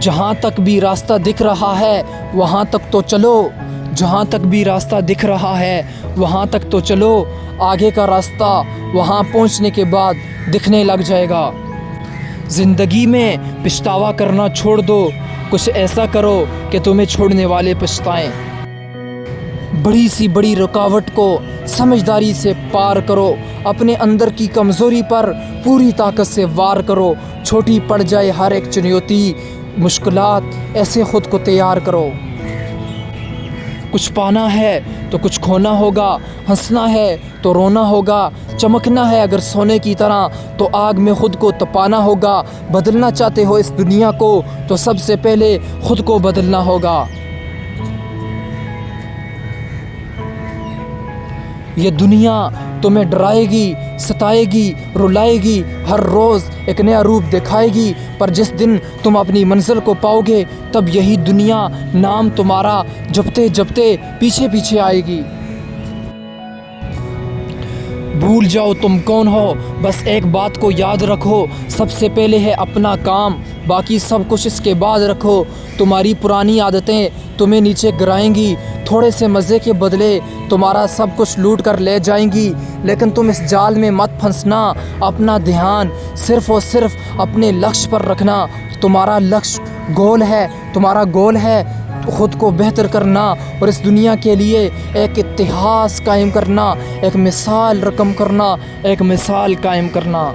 جہاں تک بھی راستہ دکھ رہا ہے وہاں تک تو چلو، جہاں تک بھی راستہ دکھ رہا ہے وہاں تک تو چلو، آگے کا راستہ وہاں پہنچنے کے بعد دکھنے لگ جائے گا۔ زندگی میں پچھتاوا کرنا چھوڑ دو، کچھ ایسا کرو کہ تمہیں چھوڑنے والے پچھتائیں۔ بڑی سی بڑی رکاوٹ کو سمجھداری سے پار کرو، اپنے اندر کی کمزوری پر پوری طاقت سے وار کرو، چھوٹی پڑ جائے ہر ایک چنوتی مشکلات، ایسے خود کو تیار کرو۔ کچھ پانا ہے تو کچھ کھونا ہوگا، ہنسنا ہے تو رونا ہوگا، چمکنا ہے اگر سونے کی طرح تو آگ میں خود کو تپانا ہوگا۔ بدلنا چاہتے ہو اس دنیا کو تو سب سے پہلے خود کو بدلنا ہوگا۔ یہ دنیا تمہیں ڈرائے گی، ستائے گی، رلائے گی، ہر روز ایک نیا روپ دکھائے گی، پر جس دن تم اپنی منزل کو پاؤ گے تب یہی دنیا نام تمہارا جپتے جپتے پیچھے پیچھے آئے گی۔ بھول جاؤ تم کون ہو، بس ایک بات کو یاد رکھو، سب سے پہلے ہے اپنا کام، باقی سب کچھ اس کے بعد رکھو۔ تمہاری پرانی عادتیں تمہیں نیچے گرائیں گی، تھوڑے سے مزے کے بدلے تمہارا سب کچھ لوٹ کر لے جائیں گی، لیکن تم اس جال میں مت پھنسنا، اپنا دھیان صرف اور صرف اپنے لکش پر رکھنا۔ تمہارا لکش گول ہے، تمہارا گول ہے خود کو بہتر کرنا اور اس دنیا کے لیے ایک اتہاس قائم کرنا، ایک مثال رقم کرنا، ایک مثال قائم کرنا۔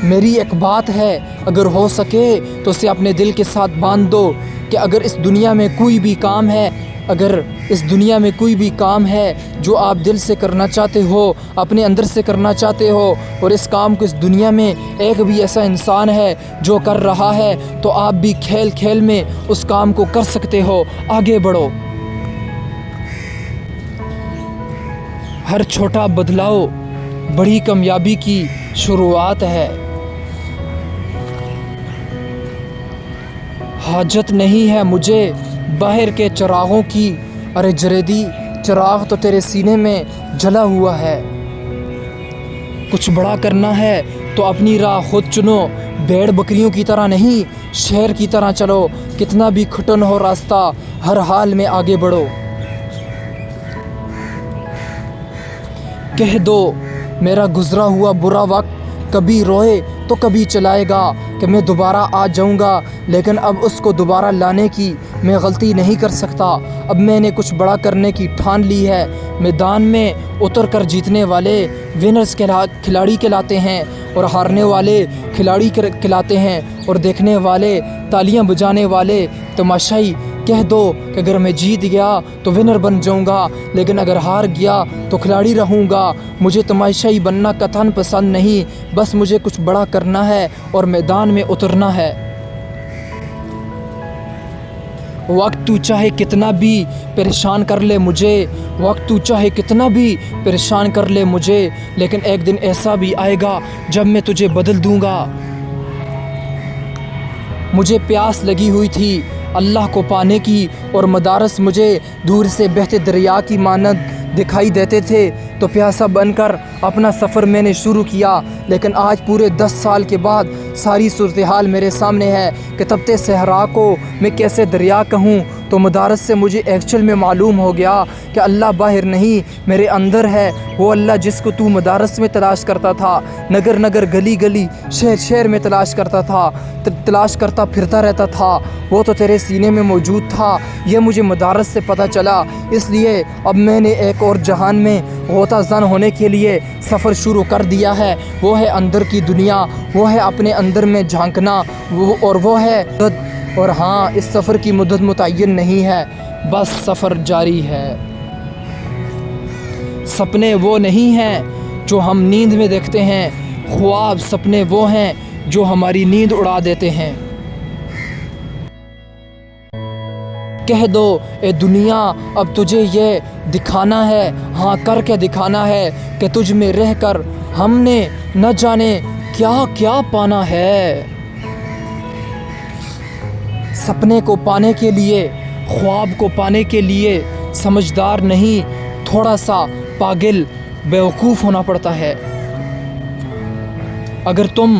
میری ایک بات ہے، اگر ہو سکے تو اسے اپنے دل کے ساتھ باندھ دو کہ اگر اس دنیا میں کوئی بھی کام ہے، اگر اس دنیا میں کوئی بھی کام ہے جو آپ دل سے کرنا چاہتے ہو، اپنے اندر سے کرنا چاہتے ہو، اور اس کام کو اس دنیا میں ایک بھی ایسا انسان ہے جو کر رہا ہے، تو آپ بھی کھیل کھیل میں اس کام کو کر سکتے ہو۔ آگے بڑھو۔ ہر چھوٹا بدلاؤ بڑی کامیابی کی شروعات ہے۔ حاجت نہیں ہے مجھے باہر کے چراغوں کی، ارے جریدی چراغ تو تیرے سینے میں جلا ہوا ہے۔ کچھ بڑا کرنا ہے تو اپنی راہ خود چنو، بھیڑ بکریوں کی طرح نہیں، شیر کی طرح چلو، کتنا بھی کھٹن ہو راستہ ہر حال میں آگے بڑھو۔ کہہ دو میرا گزرا ہوا برا وقت کبھی روئے تو کبھی چلائے گا کہ میں دوبارہ آ جاؤں گا، لیکن اب اس کو دوبارہ لانے کی میں غلطی نہیں کر سکتا۔ اب میں نے کچھ بڑا کرنے کی ٹھان لی ہے۔ میدان میں اتر کر جیتنے والے ونرز کھلاڑی کہلاتے ہیں، اور ہارنے والے کھلاڑی کہلاتے ہیں، اور دیکھنے والے تالیاں بجانے والے تماشائی۔ کہہ دو کہ اگر میں جیت گیا تو ونر بن جاؤں گا، لیکن اگر ہار گیا تو کھلاڑی رہوں گا۔ مجھے تماشائی بننا قطعاً پسند نہیں، بس مجھے کچھ بڑا کرنا ہے اور میدان میں اترنا ہے۔ وقت تو چاہے کتنا بھی پریشان کر لے مجھے، وقت تو چاہے کتنا بھی پریشان کر لے مجھے، لیکن ایک دن ایسا بھی آئے گا جب میں تجھے بدل دوں گا۔ مجھے پیاس لگی ہوئی تھی اللہ کو پانے کی، اور مدارس مجھے دور سے بہتے دریا کی مانند دکھائی دیتے تھے، تو پیاسا بن کر اپنا سفر میں نے شروع کیا۔ لیکن آج پورے 10 سال کے بعد ساری صورتحال میرے سامنے ہے کہ تپتے صحرا کو میں کیسے دریا کہوں۔ تو مدارس سے مجھے ایکچوئل میں معلوم ہو گیا کہ اللہ باہر نہیں میرے اندر ہے، وہ اللہ جس کو تو مدارس میں تلاش کرتا تھا، نگر نگر گلی گلی شہر شہر میں تلاش کرتا تھا، تلاش کرتا پھرتا رہتا تھا، وہ تو تیرے سینے میں موجود تھا۔ یہ مجھے مدارس سے پتہ چلا، اس لیے اب میں نے ایک اور جہان میں غوطہ زن ہونے کے لیے سفر شروع کر دیا ہے۔ وہ ہے اندر کی دنیا، وہ ہے اپنے اندر میں جھانکنا، اور وہ ہے اور ہاں، اس سفر کی مدت متعین نہیں ہے، بس سفر جاری ہے۔ سپنے وہ نہیں ہیں جو ہم نیند میں دیکھتے ہیں، خواب سپنے وہ ہیں جو ہماری نیند اڑا دیتے ہیں۔ کہہ دو اے دنیا اب تجھے یہ دکھانا ہے، ہاں کر کے دکھانا ہے کہ تجھ میں رہ کر ہم نے نہ جانے کیا کیا پانا ہے۔ سپنے کو پانے کے لیے، خواب کو پانے کے لیے سمجھدار نہیں، تھوڑا سا پاگل بیوقوف ہونا پڑتا ہے۔ اگر تم